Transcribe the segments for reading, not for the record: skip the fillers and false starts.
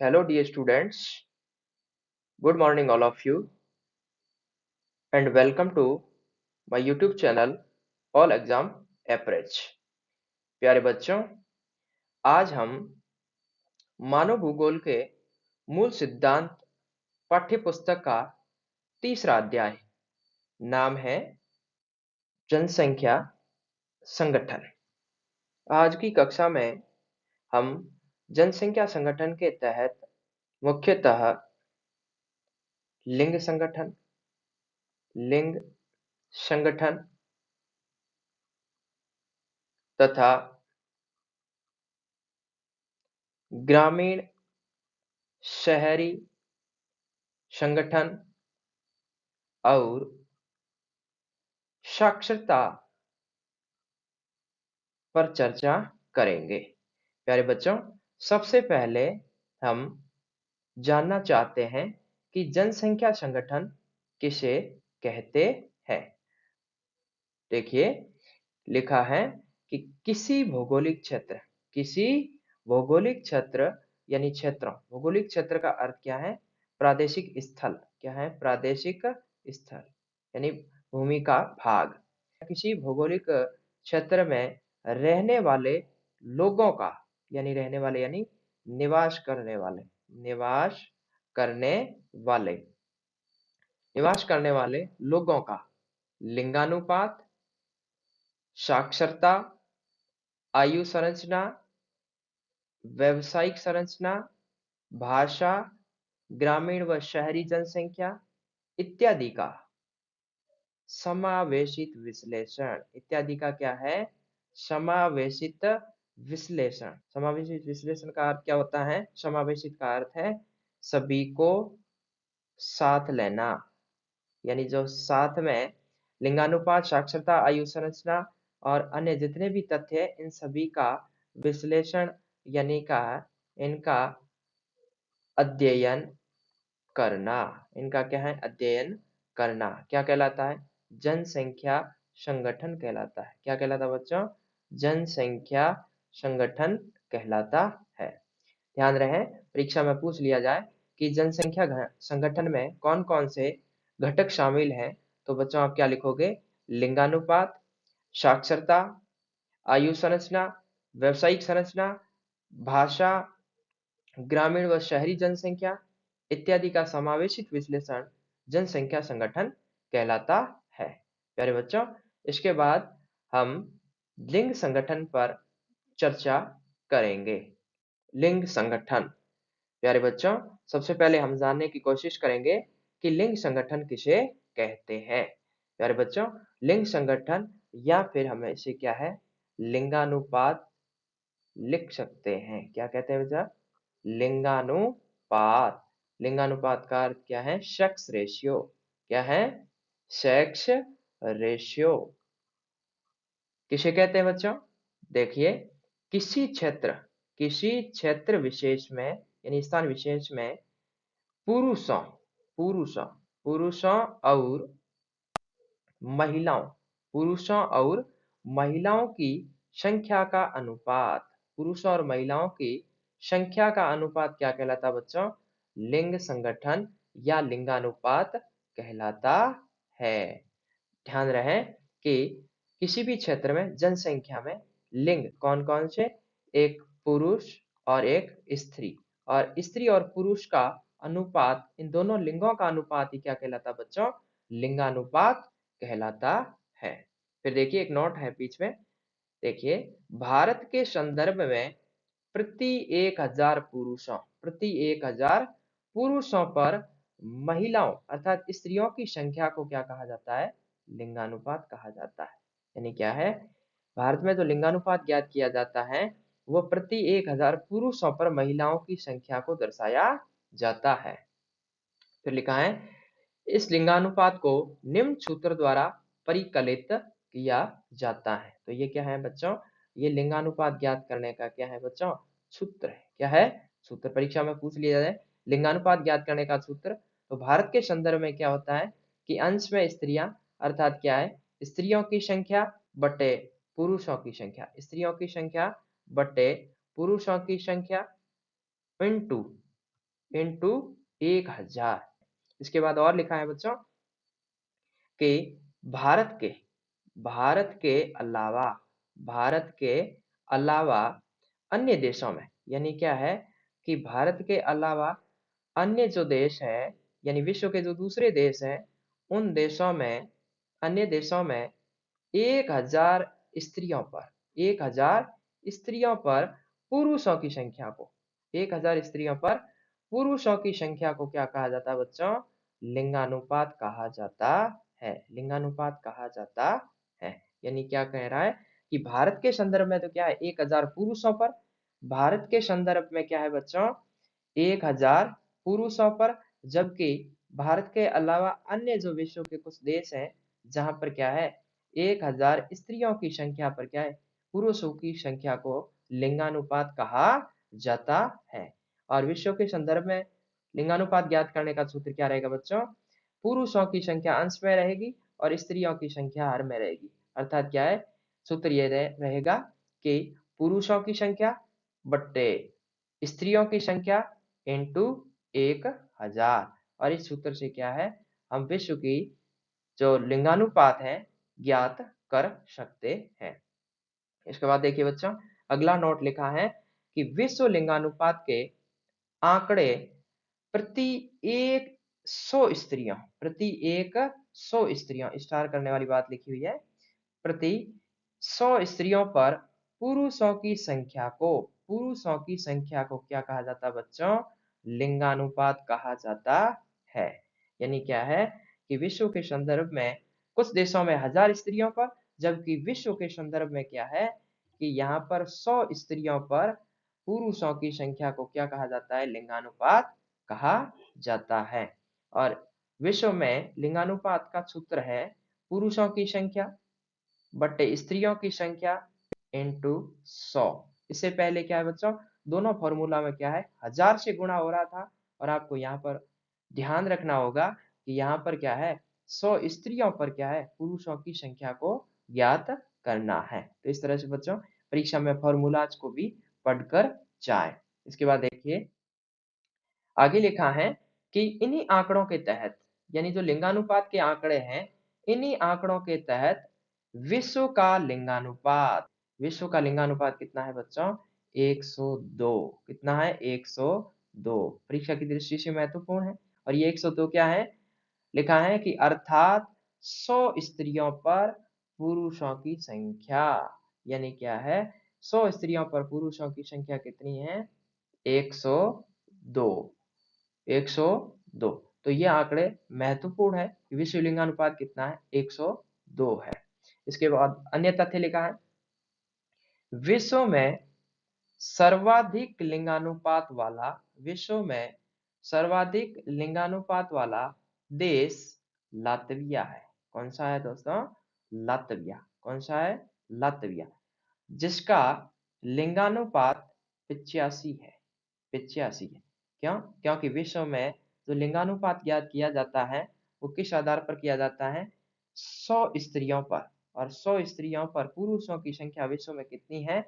Hello, dear students. Good morning, all of you, and welcome to my YouTube channel All Exam Average. प्यारे बच्चों, आज हम मानव भूगोल के मूल सिद्धांत पाठ्य पुस्तक का तीसरा अध्याय नाम है जनसंख्या संगठन। आज की कक्षा में हम जनसंख्या संगठन के तहत मुख्यतः लिंग संगठन तथा ग्रामीण शहरी संगठन और साक्षरता पर चर्चा करेंगे। प्यारे बच्चों, सबसे पहले हम जानना चाहते हैं कि जनसंख्या संगठन किसे कहते हैं। देखिए, लिखा है कि किसी भौगोलिक क्षेत्र यानी क्षेत्रों, भौगोलिक क्षेत्र का अर्थ क्या है? प्रादेशिक स्थल। क्या है? प्रादेशिक स्थल यानी भूमि का भाग। किसी भौगोलिक क्षेत्र में रहने वाले लोगों का यानी निवास करने वाले लोगों का लिंगानुपात, साक्षरता, आयु संरचना, व्यावसायिक संरचना, भाषा, ग्रामीण व शहरी जनसंख्या इत्यादि का समावेशित विश्लेषण। इत्यादि का क्या है? समावेशित विश्लेषण। समावेशित विश्लेषण का अर्थ क्या होता है? समावेशित का अर्थ है सभी को साथ लेना, यानी जो साथ में लिंगानुपात, साक्षरता, आयु संरचना और अन्य जितने भी तथ्य हैं, इन सभी का विश्लेषण यानी का इनका अध्ययन करना। इनका क्या है? अध्ययन करना। क्या कहलाता है? जनसंख्या संगठन कहलाता है। क्या कहलाता है बच्चों? जनसंख्या संगठन कहलाता है। ध्यान रहे, परीक्षा में पूछ लिया जाए कि जनसंख्या संगठन में कौन कौन से घटक शामिल हैं, तो बच्चों आप क्या लिखोगे? लिंगानुपात, साक्षरता, आयु संरचना, व्यावसायिक संरचना, भाषा, ग्रामीण व शहरी जनसंख्या इत्यादि का समावेशित विश्लेषण जनसंख्या संगठन कहलाता है। प्यारे बच्चों, इसके बाद हम लिंग संगठन पर चर्चा करेंगे। लिंग संगठन। प्यारे बच्चों, सबसे पहले हम जानने की कोशिश करेंगे कि लिंग संगठन किसे कहते हैं। प्यारे बच्चों, लिंग संगठन या फिर हमें इसे क्या है? लिंगानुपात लिख सकते हैं। क्या कहते हैं बच्चा? लिंगानुपात। लिंगानुपात का अर्थ क्या है? Sex ratio. क्या है? Sex ratio. किसे कहते हैं बच्चों? देखिए, किसी क्षेत्र विशेष में यानी स्थान विशेष में पुरुषों पुरुषों पुरुषों और महिलाओं पुरुषों और महिलाओं की संख्या का अनुपात। पुरुषों और महिलाओं की संख्या का अनुपात क्या कहलाता बच्चों? लिंग संगठन या लिंगानुपात कहलाता है। ध्यान रहे कि किसी भी क्षेत्र में जनसंख्या में लिंग कौन कौन से? एक पुरुष और एक स्त्री, और स्त्री और पुरुष का अनुपात, इन दोनों लिंगों का अनुपात ही क्या कहलाता बच्चों? लिंगानुपात कहलाता है। फिर देखिए, एक नोट है बीच में। देखिए, भारत के संदर्भ में प्रति 1000 पुरुषों पर महिलाओं अर्थात स्त्रियों की संख्या को क्या कहा जाता है? लिंगानुपात कहा जाता है। यानी क्या है? भारत में जो लिंगानुपात ज्ञात किया जाता है वो प्रति 1000 पुरुषों पर महिलाओं की संख्या को दर्शाया जाता है। फिर लिखा है, इस लिंगानुपात को निम्न सूत्र द्वारा परिकलित किया जाता है। तो ये क्या है बच्चों? ये लिंगानुपात ज्ञात करने का क्या है बच्चों? सूत्र है। क्या है? सूत्र। परीक्षा में पूछ लिया जाए लिंगानुपात ज्ञात करने का सूत्र, तो भारत के संदर्भ में क्या होता है कि अंश में स्त्रियां अर्थात क्या है? स्त्रियों की संख्या बटे पुरुषों की संख्या, स्त्रियों की संख्या बटे पुरुषों की संख्या इंटू इंटू 1000। इसके बाद और लिखा है बच्चों कि भारत के भारत के अलावा भारत के अलावा अन्य देशों में, यानी क्या है कि भारत के अलावा अन्य जो देश है, यानी विश्व के जो दूसरे देश हैं, उन देशों में, अन्य देशों में 1000 स्त्रियों पर 1000 स्त्रियों पर पुरुषों की संख्या को 1000 स्त्रियों पर पुरुषों की संख्या को क्या कहा जाता है बच्चों? लिंगानुपात कहा जाता है। लिंगानुपात कहा जाता है। यानी क्या कह रहा है कि भारत के संदर्भ में तो क्या है 1000 पुरुषों पर, भारत के संदर्भ में क्या है बच्चों 1000 पुरुषों पर, जबकि भारत के अलावा अन्य जो विश्व के कुछ देश हैं जहां पर क्या है 1000 स्त्रियों की संख्या पर क्या है पुरुषों की संख्या को लिंगानुपात कहा जाता है। और विश्व के संदर्भ में लिंगानुपात ज्ञात करने का सूत्र क्या रहेगा बच्चों? पुरुषों की संख्या अंश में रहेगी और स्त्रियों की संख्या हर में रहेगी। अर्थात क्या है सूत्र ये रहेगा कि पुरुषों की संख्या बट्टे स्त्रियों की संख्या इंटू 1000। और इस सूत्र से क्या है हम विश्व की जो लिंगानुपात है ज्ञात कर सकते हैं। इसके बाद देखिए बच्चों अगला नोट लिखा है कि विश्व लिंगानुपात के आंकड़े प्रति 100 स्त्रियों स्टार करने वाली बात लिखी हुई है, प्रति 100 स्त्रियों पर पुरुषों की संख्या को क्या कहा जाता है बच्चों? लिंगानुपात कहा जाता है। यानी क्या है कि विश्व के संदर्भ में कुछ देशों में 1000 स्त्रियों पर, जबकि विश्व के संदर्भ में क्या है कि यहाँ पर 100 स्त्रियों पर पुरुषों की संख्या को क्या कहा जाता है? लिंगानुपात कहा जाता है। और विश्व में लिंगानुपात का सूत्र है पुरुषों की संख्या बटे स्त्रियों की संख्या इंटू 100। इससे पहले क्या है बच्चों दोनों फॉर्मूला में क्या है 1000 से गुणा हो रहा था, और आपको यहाँ पर ध्यान रखना होगा कि यहाँ पर क्या है 100 स्त्रियों पर क्या है पुरुषों की संख्या को ज्ञात करना है। तो इस तरह से बच्चों परीक्षा में फॉर्मूलाज को भी पढ़कर जाए। इसके बाद देखिए आगे लिखा है कि इन्हीं आंकड़ों के तहत, यानी जो लिंगानुपात के आंकड़े हैं, इन्हीं आंकड़ों के तहत विश्व का लिंगानुपात कितना है बच्चों? 102। कितना है? 102। परीक्षा की दृष्टि से महत्वपूर्ण है। और ये 102 क्या है? लिखा है कि अर्थात 100 स्त्रियों पर पुरुषों की संख्या, यानी क्या है 100 स्त्रियों पर पुरुषों की संख्या कितनी है? 102। 102। तो ये आंकड़े महत्वपूर्ण है कि विश्व लिंगानुपात कितना है? 102 है। इसके बाद अन्य तथ्य लिखा है विश्व में सर्वाधिक लिंगानुपात वाला विश्व में सर्वाधिक लिंगानुपात वाला देश लातविया है। कौन सा है दोस्तों? लातविया। कौन सा है? लातविया, जिसका लिंगानुपात 85 है। 85 है। क्यों? क्योंकि विश्व में जो लिंगानुपात ज्ञात किया जाता है वो किस आधार पर किया जाता है? 100 स्त्रियों पर, और 100 स्त्रियों पर पुरुषों की संख्या विश्व में कितनी है?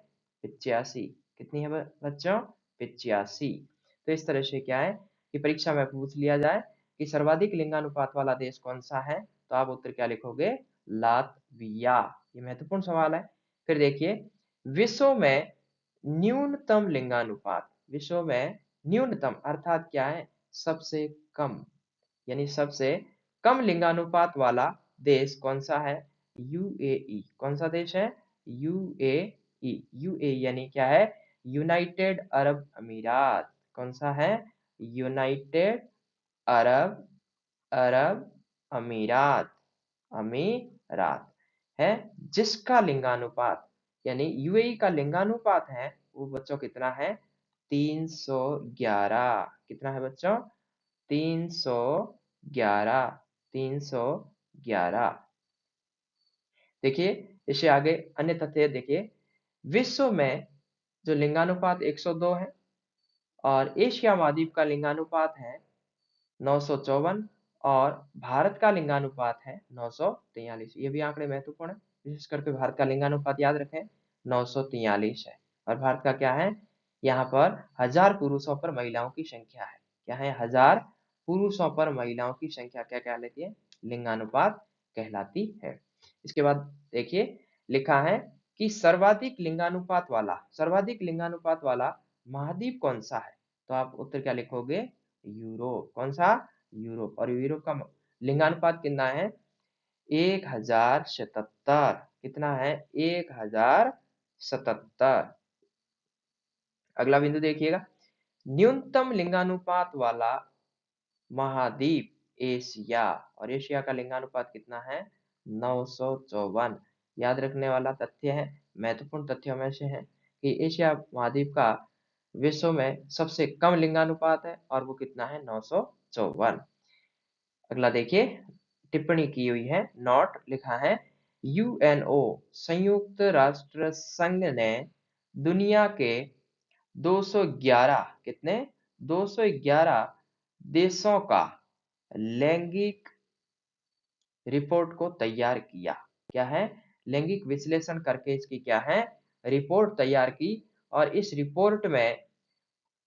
85। कितनी है बच्चों? 85। तो इस तरह से क्या है कि परीक्षा में पूछ लिया जाए कि सर्वाधिक लिंगानुपात वाला देश कौन सा है, तो आप उत्तर क्या लिखोगे? लातविया। ये महत्वपूर्ण सवाल है। फिर देखिए विश्व में न्यूनतम लिंगानुपात, विश्व में न्यूनतम अर्थात क्या है? सबसे कम, यानी सबसे कम लिंगानुपात वाला देश कौन सा है? यूएई। कौन सा देश है? यूएई। यूएई यानी क्या है? यूनाइटेड अरब अमीरात। कौन सा है? यूनाइटेड अरब अरब अमीरात। अमीरात है, जिसका लिंगानुपात, यानी यूएई का लिंगानुपात है वो बच्चों कितना है? 311। कितना है बच्चों? 311। 311। देखिए इससे आगे अन्य तथ्य देखिए विश्व में जो लिंगानुपात 102 है, और एशिया महाद्वीप का लिंगानुपात है 954, और भारत का लिंगानुपात है 943। ये भी आंकड़े महत्वपूर्ण है, विशेष करके भारत का लिंगानुपात याद रखें 943 है। और भारत का क्या है? यहाँ पर 1000 पुरुषों पर महिलाओं की संख्या है। क्या है, 1000 पुरुषों पर महिलाओं की संख्या क्या कहलाती है, लिंगानुपात कहलाती है। इसके बाद देखिए लिखा है कि सर्वाधिक लिंगानुपात वाला महाद्वीप कौन सा है। तो आप उत्तर क्या लिखोगे, यूरोप। कौन सा, यूरोप। और यूरोप का लिंगानुपात कितना है, 1077। कितना है, 1077। अगला बिंदु देखिएगा, न्यूनतम लिंगानुपात वाला महाद्वीप एशिया। और एशिया का लिंगानुपात कितना है, 954। याद रखने वाला तथ्य है, महत्वपूर्ण तथ्यों में से है कि एशिया महाद्वीप का विश्व में सबसे कम लिंगानुपात है और वो कितना है, 954। अगला देखिए, टिप्पणी की हुई है, नोट लिखा है, यूएनओ संयुक्त राष्ट्र संघ ने दुनिया के 211 कितने, 211 देशों का लैंगिक रिपोर्ट को तैयार किया। क्या है, लैंगिक विश्लेषण करके इसकी क्या है, रिपोर्ट तैयार की। और इस रिपोर्ट में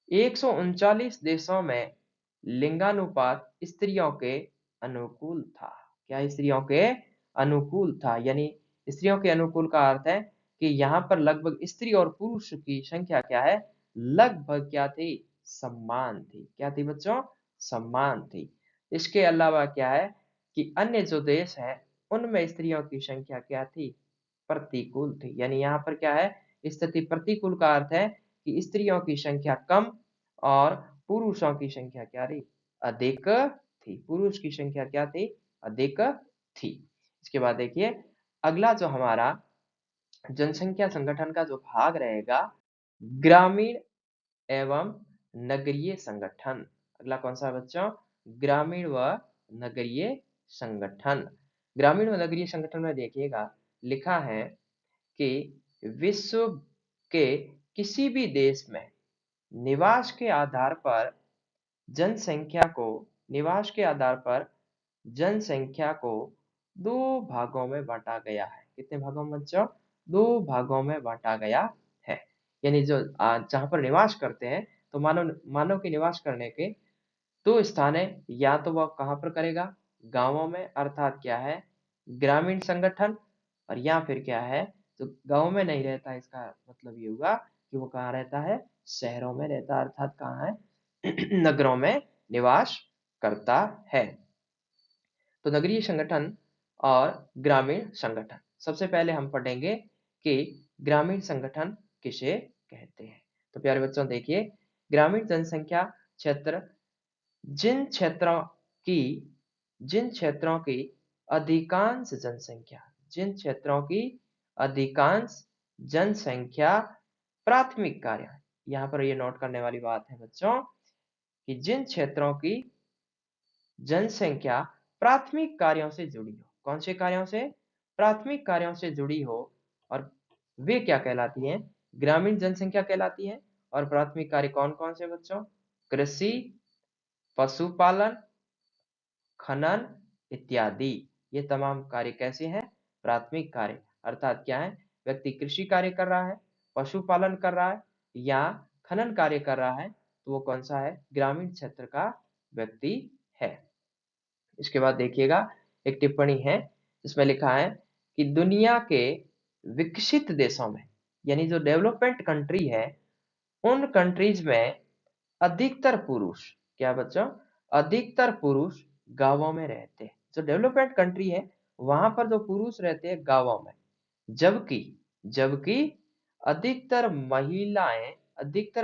139 देशों में लिंगानुपात स्त्रियों के अनुकूल था। क्या, स्त्रियों के अनुकूल था, यानी स्त्रियों के अनुकूल का अर्थ है कि यहाँ पर लगभग स्त्री और पुरुष की संख्या क्या है, लगभग क्या थी, समान थी। क्या थी बच्चों, समान थी। इसके अलावा क्या है कि अन्य जो देश है उनमें स्त्रियों की संख्या क्या थी, प्रतिकूल थी। यानी यहाँ पर क्या है, स्थिति प्रतिकूल का अर्थ है कि स्त्रियों की संख्या कम और पुरुषों की संख्या क्या रही, अधिक थी। पुरुष की संख्या क्या थी, अधिक थी। इसके बाद देखिए अगला जो हमारा जनसंख्या संगठन का जो भाग रहेगा, ग्रामीण एवं नगरीय संगठन। अगला कौन सा है बच्चों, ग्रामीण व नगरीय संगठन। ग्रामीण व नगरीय संगठन में देखिएगा लिखा है कि विश्व के किसी भी देश में निवास के आधार पर जनसंख्या को निवास के आधार पर जनसंख्या को दो भागों में बांटा गया है। कितने भागों में बच्चों, दो भागों में बांटा गया है। यानी जो जहां पर निवास करते हैं, तो मानव मानव के निवास करने के दो स्थान है। या तो वह कहाँ पर करेगा, गांवों में, अर्थात क्या है, ग्रामीण संगठन। और या फिर क्या है, जो गांव में नहीं रहता, इसका मतलब ये हुआ कि वो कहाँ रहता है, शहरों में रहता है, अर्थात कहाँ है, नगरों में निवास करता है। तो नगरीय संगठन और ग्रामीण संगठन, सबसे पहले हम पढ़ेंगे कि ग्रामीण संगठन किसे कहते हैं। तो प्यारे बच्चों देखिए, ग्रामीण जनसंख्या क्षेत्र जिन क्षेत्रों की जिन क्षेत्रों की अधिकांश जनसंख्या जिन क्षेत्रों की अधिकांश जनसंख्या प्राथमिक कार्य, यहाँ पर ये नोट करने वाली बात है बच्चों कि जिन क्षेत्रों की जनसंख्या प्राथमिक कार्यों से जुड़ी हो। कौन से कार्यों से, प्राथमिक कार्यों से जुड़ी हो। और वे क्या कहलाती हैं, ग्रामीण जनसंख्या कहलाती है। और प्राथमिक कार्य कौन कौन से बच्चों, कृषि, पशुपालन, खनन इत्यादि। ये तमाम कार्य कैसे हैं, प्राथमिक कार्य। अर्थात क्या है, व्यक्ति कृषि कार्य कर रहा है, पशुपालन कर रहा है या खनन कार्य कर रहा है, तो वो कौन सा है, ग्रामीण क्षेत्र का व्यक्ति है। इसके बाद देखिएगा एक टिप्पणी है, इसमें लिखा है कि दुनिया के विकसित देशों में, यानी जो डेवलपमेंट कंट्री है, उन कंट्रीज में अधिकतर पुरुष, क्या बच्चों, अधिकतर पुरुष गांवों में रहते हैं। जो डेवलपमेंट कंट्री है वहां पर जो पुरुष रहते हैं गांवों में, जबकि जबकि अधिकतर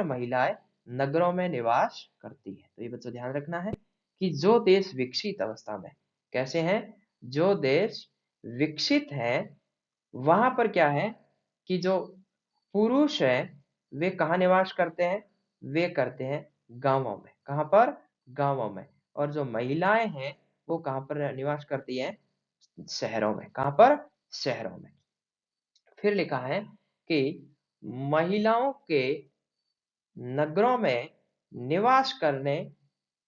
महिलाएं नगरों में निवास करती है। तो ये बच्चों ध्यान रखना है कि जो देश विकसित अवस्था में कैसे हैं, जो देश विकसित है वहां पर क्या है कि जो पुरुष है वे कहाँ निवास करते हैं, वे करते हैं गांवों में। कहाँ पर, गांवों में। और जो महिलाएं हैं वो कहाँ पर निवास करती हैं, शहरों में। कहाँ पर, शहरों में। फिर लिखा है कि महिलाओं के नगरों में निवास करने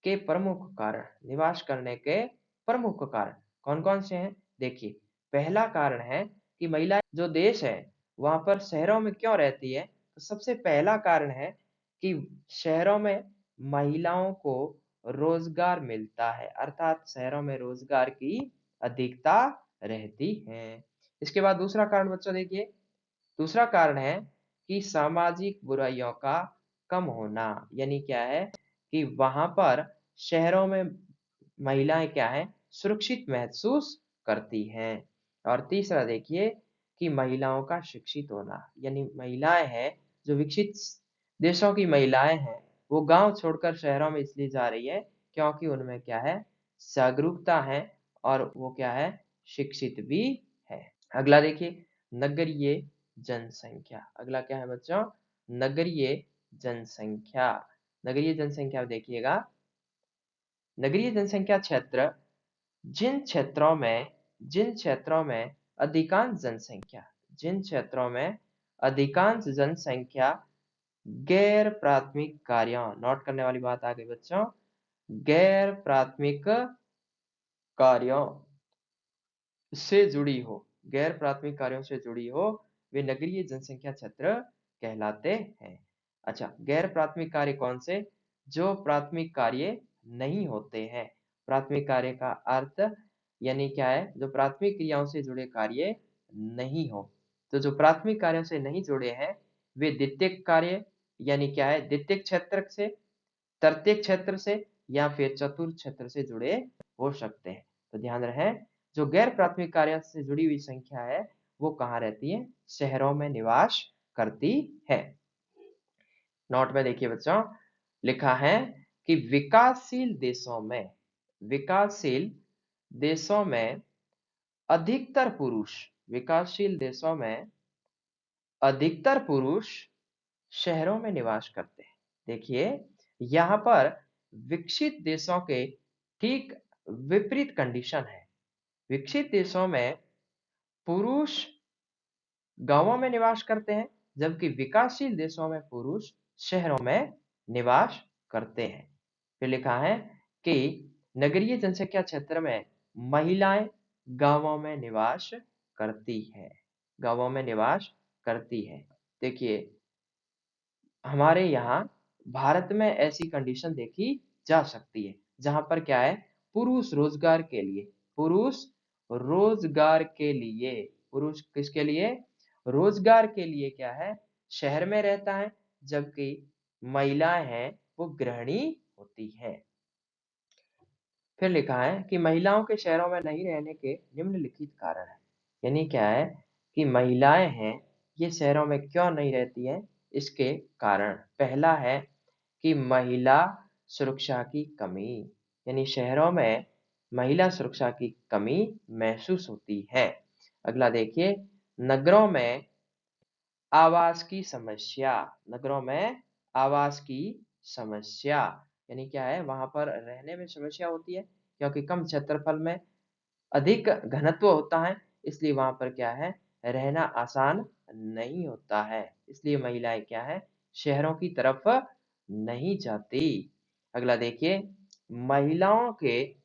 के प्रमुख कारण, निवास करने के प्रमुख कारण कौन कौन से हैं। देखिए, पहला कारण है कि महिलाएं जो देश है वहां पर शहरों में क्यों रहती है। तो सबसे पहला कारण है कि शहरों में महिलाओं को रोजगार मिलता है, अर्थात शहरों में रोजगार की अधिकता रहती है। इसके बाद दूसरा कारण बच्चों देखिए, दूसरा कारण है कि सामाजिक बुराइयों का कम होना, यानी क्या है कि वहां पर शहरों में महिलाएं क्या है, सुरक्षित महसूस करती हैं। और तीसरा देखिए कि महिलाओं का शिक्षित होना, यानी महिलाएं हैं जो विकसित देशों की महिलाएं हैं, वो गांव छोड़कर शहरों में इसलिए जा रही है क्योंकि उनमें क्या है, जागरूकता है और वो क्या है, शिक्षित भी है। अगला देखिए, नगरीय जनसंख्या। अगला क्या है बच्चों, नगरीय जनसंख्या। नगरीय जनसंख्या देखिएगा, नगरीय जनसंख्या क्षेत्र जिन क्षेत्रों में अधिकांश जनसंख्या जिन क्षेत्रों में अधिकांश जनसंख्या गैर प्राथमिक कार्यों, नोट करने वाली बात आ गई बच्चों, गैर प्राथमिक कार्यों से जुड़ी हो, गैर प्राथमिक कार्यों से जुड़ी हो, वे नगरीय जनसंख्या क्षेत्र कहलाते हैं। अच्छा, गैर प्राथमिक कार्य कौन से, जो प्राथमिक कार्य नहीं होते हैं। प्राथमिक कार्य का अर्थ यानी क्या है, जो प्राथमिक क्रियाओं से जुड़े कार्य नहीं हो। तो जो प्राथमिक कार्यों से नहीं जुड़े हैं वे द्वितीयक कार्य यानी क्या है, द्वितीयक क्षेत्र से, तृतीयक क्षेत्र से या फिर चतुर्थ क्षेत्र से जुड़े हो सकते हैं। तो ध्यान रहे, जो गैर प्राथमिक कार्य से जुड़ी हुई संख्या है वो कहाँ रहती है, शहरों में निवास करती है। नोट में देखिए बच्चों, लिखा है कि विकासशील देशों में अधिकतर पुरुष विकासशील देशों में अधिकतर पुरुष शहरों में निवास करते हैं। देखिए यहाँ पर विकसित देशों के ठीक विपरीत कंडीशन है। विकसित देशों में पुरुष गांवों में निवास करते हैं, जबकि विकासशील देशों में पुरुष शहरों में निवास करते हैं। फिर लिखा है कि नगरीय जनसंख्या क्षेत्र में महिलाएं गांवों में निवास करती है, गांवों में निवास करती है। देखिए हमारे यहाँ भारत में ऐसी कंडीशन देखी जा सकती है जहां पर क्या है, पुरुष किसके लिए, रोजगार के लिए क्या है, शहर में रहता है, जबकि महिलाएं हैं वो गृहिणी होती है। फिर लिखा है कि महिलाओं के शहरों में नहीं रहने के निम्नलिखित कारण है, यानी क्या है कि महिलाएं हैं ये शहरों में क्यों नहीं रहती हैं, इसके कारण पहला है कि महिला सुरक्षा की कमी, यानी शहरों में महिला सुरक्षा की कमी महसूस होती है। अगला देखिए, नगरों में आवास की समस्या, नगरों में आवास की समस्या, यानी क्या है, वहां पर रहने में समस्या होती है क्योंकि कम क्षेत्रफल में अधिक घनत्व होता है, इसलिए वहां पर क्या है, रहना आसान नहीं होता है, इसलिए महिलाएं क्या है, शहरों की तरफ नहीं जाती। अगला देखिए, महिलाओं के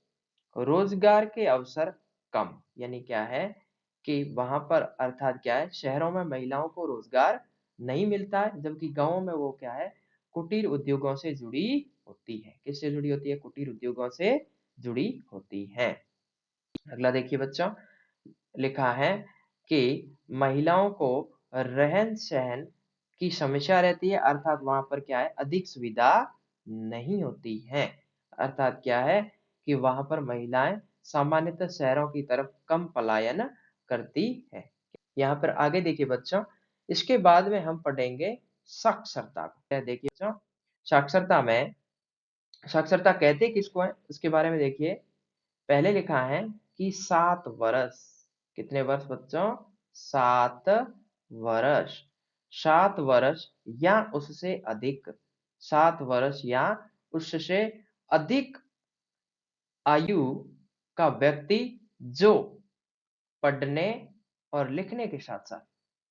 रोजगार के अवसर कम, यानी क्या है कि वहां पर अर्थात क्या है, शहरों में महिलाओं को रोजगार नहीं मिलता है, जबकि गांवों में वो क्या है, कुटीर उद्योगों से जुड़ी होती है। किससे जुड़ी होती है, कुटीर उद्योगों से जुड़ी होती है। अगला देखिए बच्चों, लिखा है कि महिलाओं को रहन सहन की समस्या रहती है, अर्थात वहां पर क्या है, अधिक सुविधा नहीं होती है। अर्थात क्या है कि वहां पर महिलाएं सामान्यतः शहरों की तरफ कम पलायन करती है। यहाँ पर आगे देखिए बच्चों, इसके बाद में हम पढ़ेंगे साक्षरता को। देखिए बच्चों, साक्षरता में, साक्षरता कहते किसको है उसके बारे में देखिए। पहले लिखा है कि 7 वर्ष, कितने वर्ष बच्चों, 7 वर्ष, 7 वर्ष या उससे अधिक, 7 वर्ष या उससे अधिक आयु का व्यक्ति जो पढ़ने और लिखने के साथ साथ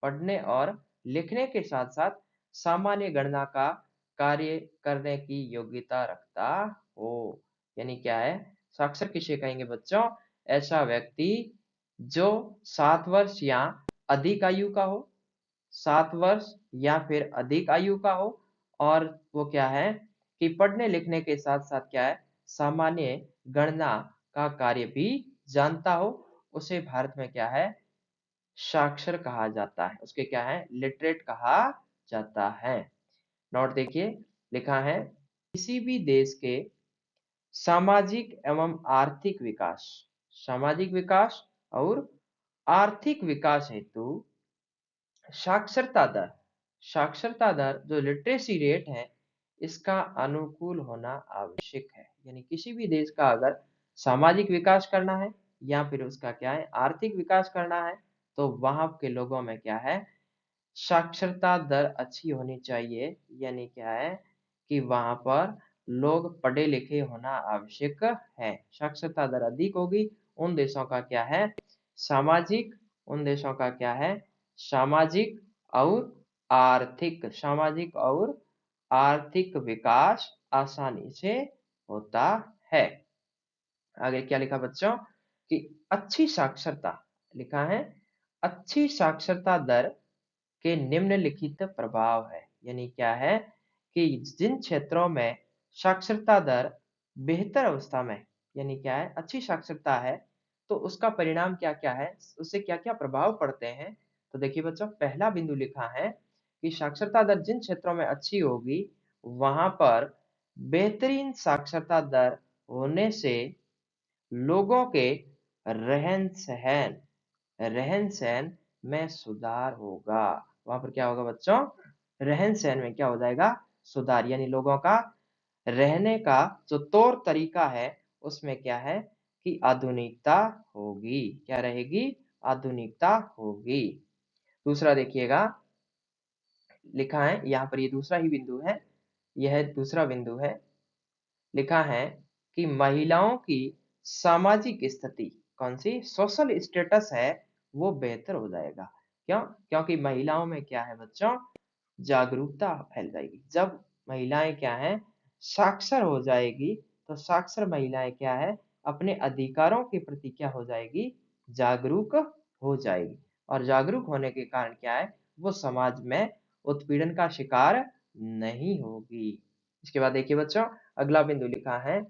पढ़ने और लिखने के साथ साथ सामान्य गणना का कार्य करने की योग्यता रखता हो। यानी क्या है, साक्षर किसे कहेंगे बच्चों, ऐसा व्यक्ति जो 7 वर्ष या अधिक आयु का हो, 7 वर्ष या फिर अधिक आयु का हो, और वो क्या है कि पढ़ने लिखने के साथ साथ क्या है, सामान्य गणना का कार्य भी जानता हो, उसे भारत में क्या है, साक्षर कहा जाता है, उसके क्या है, लिटरेट कहा जाता है। नोट देखिए, लिखा है किसी भी देश के सामाजिक एवं आर्थिक विकास, सामाजिक विकास और आर्थिक विकास हेतु साक्षरता दर, साक्षरता दर जो लिटरेसी रेट है, इसका अनुकूल होना आवश्यक है। यानी किसी भी देश का अगर सामाजिक विकास करना है या फिर उसका क्या है, आर्थिक विकास करना है, तो वहां के लोगों में क्या है, साक्षरता दर अच्छी होनी चाहिए। यानी क्या है कि वहां पर लोग पढ़े लिखे होना आवश्यक है। साक्षरता दर अधिक होगी उन देशों का क्या है, सामाजिक, उन देशों का क्या है, सामाजिक और आर्थिक, सामाजिक और आर्थिक विकास आसानी से होता है। आगे क्या लिखा बच्चों कि अच्छी साक्षरता, लिखा है अच्छी साक्षरता दर के निम्नलिखित प्रभाव है। यानी क्या है कि जिन क्षेत्रों में साक्षरता दर बेहतर अवस्था में, यानी क्या है, अच्छी साक्षरता है, तो उसका परिणाम क्या-क्या है, उससे क्या-क्या प्रभाव पड़ते हैं। तो देखिए बच्चों, पहला बिंदु लिखा है कि साक्षरता दर जिन क्षेत्रों में अच्छी होगी, वहां पर बेहतरीन साक्षरता दर होने से लोगों के रहन-सहन, रहन-सहन में सुधार होगा। वहाँ पर क्या होगा बच्चों? रहन-सहन में क्या हो जाएगा? सुधार, यानी लोगों का रहने का जो तौर तरीका है, उसमें क्या है कि आधुनिकता होगी। क्या रहेगी? आधुनिकता होगी। दूसरा देखिएगा, लिखा है यहाँ पर, ये दूसरा ही बिंदु है, यह दूसरा बिंदु है। लिखा है कि महिलाओं की सामाजिक स्थिति, कौन सी, सोशल स्टेटस है, वो बेहतर हो जाएगा। क्यों? क्योंकि महिलाओं में क्या है बच्चों, जागरूकता फैल जाएगी। जब महिलाएं क्या है, साक्षर हो जाएगी, तो साक्षर महिलाएं क्या है, अपने अधिकारों के प्रति क्या हो जाएगी, जागरूक हो जाएगी। और जागरूक होने के कारण क्या है, वो समाज में उत्पीड़न का शिकार नहीं होगी। इसके बाद देखिए बच्चों, अगला बिंदु लिखा है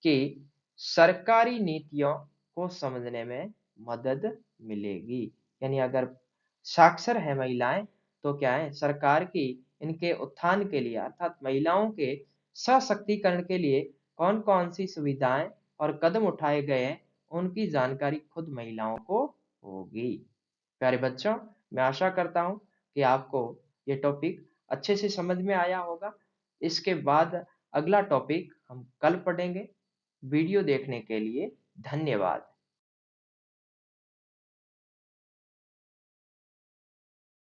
कि सरकारी नीतियों को समझने में मदद मिलेगी। यानी अगर साक्षर है महिलाएं, तो क्या है, सरकार की इनके उत्थान के लिए, अर्थात महिलाओं के सशक्तिकरण के लिए कौन कौन सी सुविधाएं और कदम उठाए गए हैं, उनकी जानकारी खुद महिलाओं को होगी। प्यारे बच्चों, मैं आशा करता हूं कि आपको ये टॉपिक अच्छे से समझ में आया होगा। इसके बाद अगला टॉपिक हम कल पढ़ेंगे। वीडियो देखने के लिए धन्यवाद।